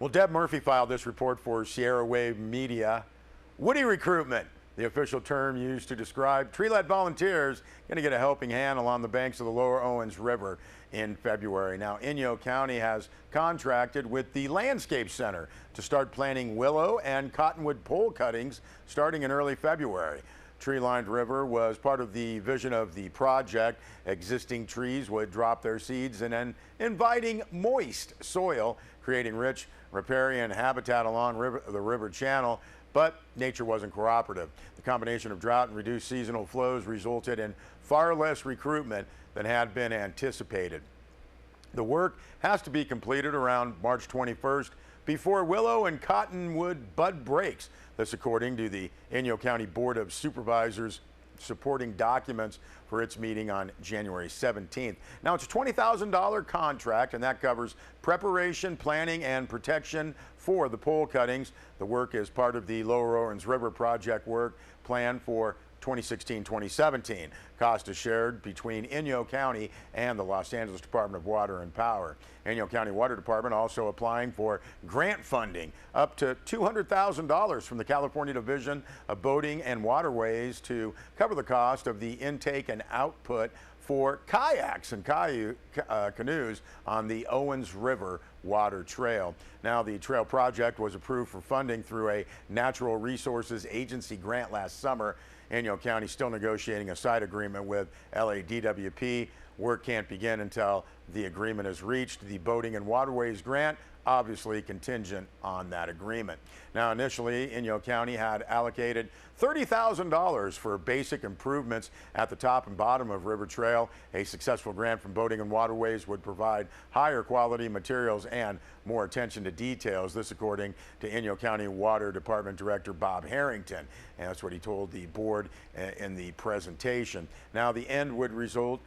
Well, Deb Murphy filed this report for Sierra Wave Media. Woody recruitment, the official term used to describe tree-led volunteers going to get a helping hand along the banks of the Lower Owens River in February. Now, Inyo County has contracted with the Landscape Center to start planting willow and cottonwood pole cuttings starting in early February. Tree-lined river was part of the vision of the project. Existing trees would drop their seeds in an inviting moist soil, creating rich riparian habitat along the river channel, but nature wasn't cooperative. The combination of drought and reduced seasonal flows resulted in far less recruitment than had been anticipated. The work has to be completed around March 21st before willow and cottonwood bud breaks. This according to the Inyo County Board of Supervisors supporting documents for its meeting on January 17th. Now, it's a $20,000 contract, and that covers preparation, planning, and protection for the pole cuttings. The work is part of the Lower Owens River project work planned for 2016-2017. Cost is shared between Inyo County and the Los Angeles Department of Water and Power. Inyo County Water Department also applying for grant funding up to $200,000 from the California Division of Boating and Waterways to cover the cost of the intake and output for kayaks and canoes on the Owens River Water Trail. Now, the trail project was approved for funding through a Natural Resources Agency grant last summer. Inyo County still negotiating a side agreement with LADWP. Work can't begin until the agreement is reached. The Boating and Waterways grant obviously contingent on that agreement. Now, initially, Inyo County had allocated $30,000 for basic improvements at the top and bottom of River Trail. A successful grant from Boating and Waterways would provide higher quality materials and more attention to details. This according to Inyo County Water Department Director Bob Harrington. And that's what he told the board in the presentation. Now, the end result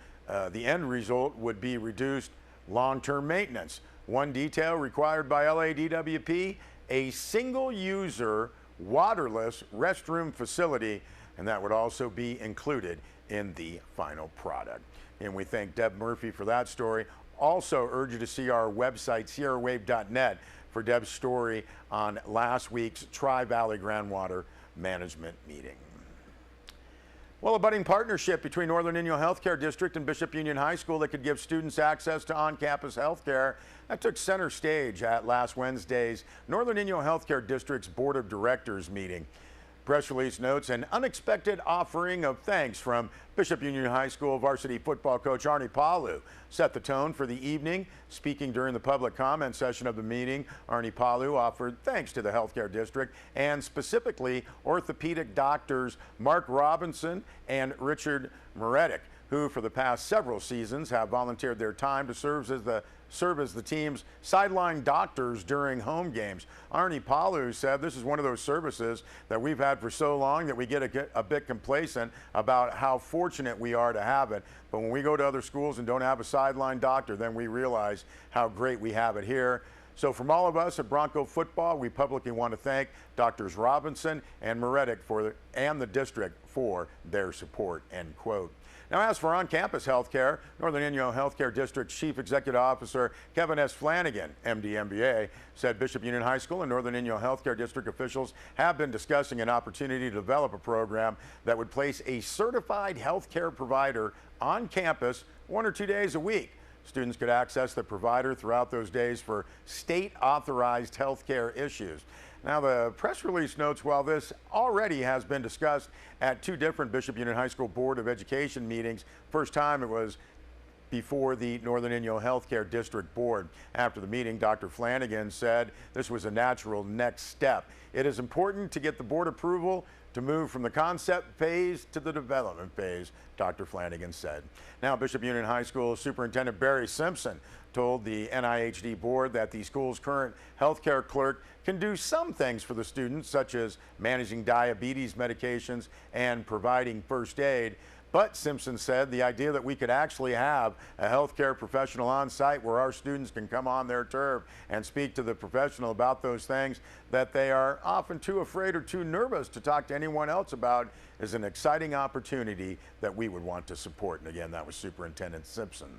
would be reduced long-term maintenance. One detail required by LADWP, a single-user waterless restroom facility, and that would also be included in the final product. And we thank Deb Murphy for that story. Also urge you to see our website, sierrawave.net, for Deb's story on last week's Tri-Valley Groundwater Management meeting. Well, a budding partnership between Northern Inyo Healthcare District and Bishop Union High School that could give students access to on-campus health care, that took center stage at last Wednesday's Northern Inyo Healthcare District's Board of Directors meeting. Press release notes an unexpected offering of thanks from Bishop Union High School varsity football coach Arnie Palu set the tone for the evening. Speaking during the public comment session of the meeting, Arnie Palu offered thanks to the healthcare district and specifically orthopedic doctors Mark Robinson and Richard Moretic, who for the past several seasons have volunteered their time to serve as the team's sideline doctors during home games. Arnie Palu said this is one of those services that we've had for so long that we get a bit complacent about how fortunate we are to have it. But when we go to other schools and don't have a sideline doctor, then we realize how great we have it here. So from all of us at Bronco Football, we publicly want to thank Doctors Robinson and Moretic and the district for their support, end quote. Now, as for on-campus health care, Northern Inyo Healthcare District's Chief Executive Officer Kevin S. Flanagan, MD, MBA, said Bishop Union High School and Northern Inyo Healthcare District officials have been discussing an opportunity to develop a program that would place a certified health care provider on campus 1 or 2 days a week. Students could access the provider throughout those days for state-authorized health care issues. Now, the press release notes while this already has been discussed at 2 different Bishop Union High School Board of Education meetings, first time it was before the Northern Inyo Healthcare District Board. After the meeting, Dr. Flanagan said this was a natural next step. It is important to get the board approval to move from the concept phase to the development phase, Dr. Flanagan said. Now, Bishop Union High School Superintendent Barry Simpson told the NIHD board that the school's current healthcare clerk can do some things for the students, such as managing diabetes medications and providing first aid. But Simpson said the idea that we could actually have a healthcare professional on site where our students can come on their turf and speak to the professional about those things that they are often too afraid or too nervous to talk to anyone else about is an exciting opportunity that we would want to support. And again, that was Superintendent Simpson.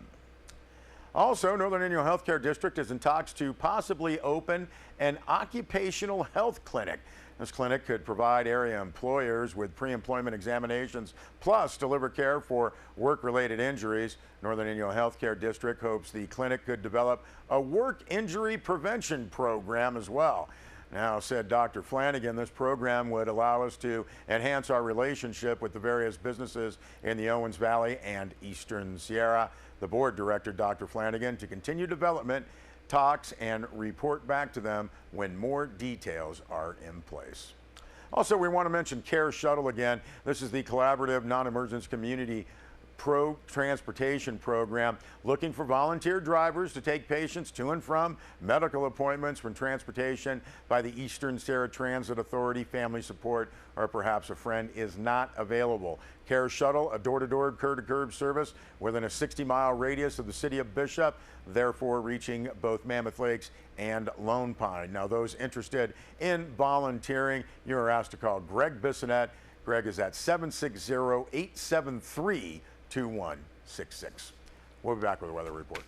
Also, Northern Indiana Healthcare District is in talks to possibly open an occupational health clinic. This clinic could provide area employers with pre-employment examinations, plus deliver care for work-related injuries. Northern Indiana Healthcare District hopes the clinic could develop a work injury prevention program as well. Now, said Dr. Flanagan, this program would allow us to enhance our relationship with the various businesses in the Owens Valley and Eastern Sierra. The board directed Dr. Flanagan to continue development talks and report back to them when more details are in place. Also, we want to mention Care Shuttle again. This is the collaborative non-emergency community transportation program looking for volunteer drivers to take patients to and from medical appointments when transportation by the Eastern Sierra Transit Authority, family support, or perhaps a friend is not available. Care Shuttle, a door-to-door, curb-to-curb service within a 60-mile radius of the city of Bishop, therefore reaching both Mammoth Lakes and Lone Pine. Now, those interested in volunteering, you are asked to call Greg Bissonette. Greg is at 760-873-2166. We'll be back with a weather report.